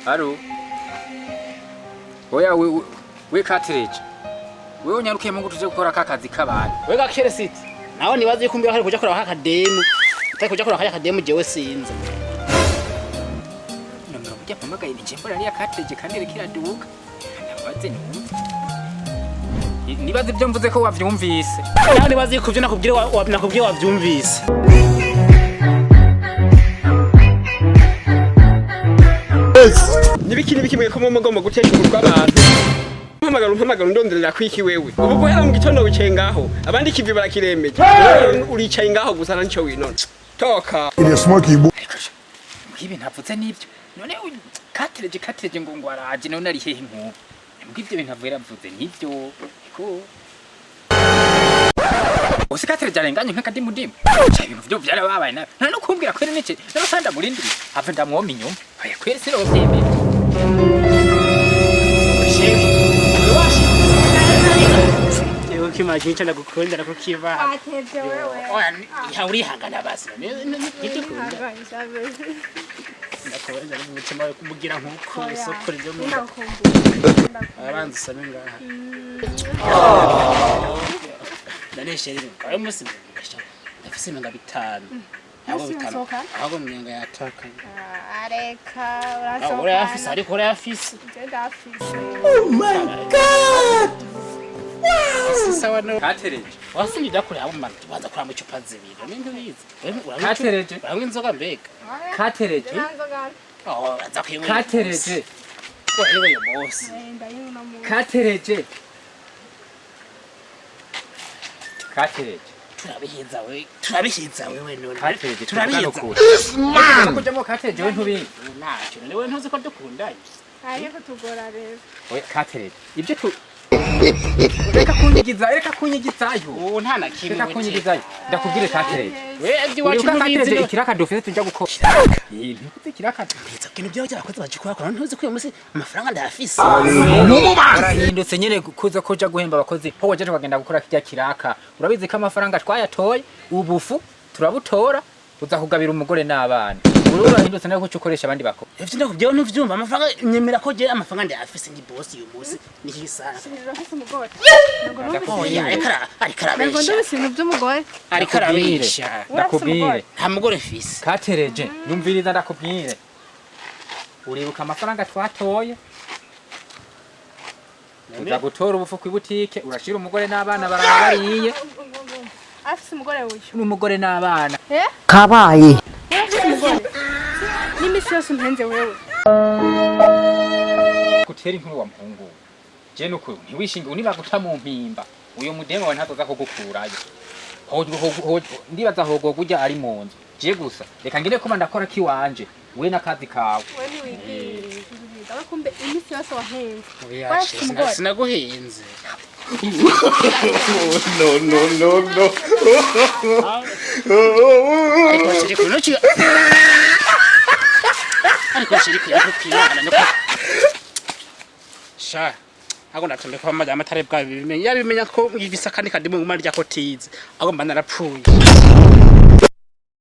Halo. Oya we Gakeresiti. Wewe unyarukiye mu gutuje gukora akazi kabana. We Gakeresiti. Naho nibaze yuko mbiye hari kuja kora akademu. Utari kuja kora akademu jewe sinza. Nomero kujya pamagaye n'icembora ari Gakeresiti kandi rekira duka. Nabaze numva. Nibaze ibyo mvuze ko wavyumvise. Naho nibaze yuko byo nakubwire wavyumvise. Nibiki mwe ko mugomba gutesha urwa abantu. Mpamagara ndonderera kwiki wewe. Ubu guhera mu gitondo wicengaho. Abandi kivi barakiremeje. Uricaye ngaho gusa nanco winona. Toka. Ile smoky bo. Ibi ntavutse nibyo. None Gakeresiti ngo araje none ari hehe nkubu. Mbwivyo bintu avura mvuze nibyo. Ko Osi Gakeresiti arenganye nk'akadimudimu. Cha ibintu byo byarababaye nawe. Nta no kumbwira kwere nece. Naro sanda murindiri. Ava ndamwoma inyuma. Aya kwere siro byemeye. Kimaje cyane gukundira ko kiva. Atevye wewe. Oya ya uri hangana basi. Ntikunda. Ndakoza ari mutima yo kumugira nkuko isoko ryo mu. Abanza same ngaha. Ndanesherere. Ayo musi ndafise menga bitanu. Abo bitanu. Abo mwenga yataka. Areka urasohoka. Ora afise ariko ora afise. Ndafise. Oh my god. Sawa no. Gakeresiti. Wasinjira kure abo mara tubanza kura mu cupa zibiri. Ninde bizi? Gakeresiti. Bamwe inzoga mbega. Gakeresiti. Oh, azakwiye. Gakeresiti. Wewe yo boss. Gakeresiti. Gakeresiti. Turabihiza wewe none. Gakeresiti. Turabihiza. Kujamo Gakeresiti we ntubi. Nacho newe ntuzi ko dukundanye. Ariko tugora rero. Oya Gakeresiti. Ibyo tu Reka kunyigizayo. Ubu nta na kimwe. Reka kunyigizayo. Ndakubwire Gakeresiti. Wewe iwacu ntubizi ikiraka dufite tujya gukora. Ntikuze ikiraka. Ntiza kintu byawe cyarakoze bagikora ko ntuzi ko uyu munsi amafaranga ndafise. Arahindutse nyene kuza koja guhemba abakozi. Ho waje twagenda gukora kijya kiraka. Urabizi ko amafaranga twayatoye ubufu turabutora uzakugabira umugore n'abana. Uru urahindutse nayo kuco ukoresha abandi bako. Evyo ndakubyeho ntuvyumva amafaranga nyemera ko je amafaranga ndafise ndi boss uyu munsi ni hisana. Ndafise umugore. Oya ariko Ngo ndabise ibintu by'umugore. ariko arabisha. Ndakubwire. Nta mugore mfise. Gakeresiti yumviriza ndakubwire. Uribuka amafaranga twatoye? Uza gutora ubufu ku butike urashira umugore n'abana barabariye. Afise umugore wuyo. N'umugore n'abana. Kabaye. Nimisi yose mpenze wewe. Kutera inkuru wa mpungu. Je nuko ntiwishinga uniba guta mu mpimba. Uyo mudemo wa ntazoza ko gukurayo. Ndibaza hogo kujya ari mu nzu. Je gusa reka ngire ko ndakora kiwanje. We nakazi kawe. Wewe ni wiki. Ndabakumbe imisi yose wahenze. Oya sinaguhenze. No. Ariko shiriki yakupirana nuko. Sha. Ago natonde kwa maja amatare bwa bimenya. Yabimenya ko ngivisa kandi kadimu nguma rya kotize. Ago mba narapfuye.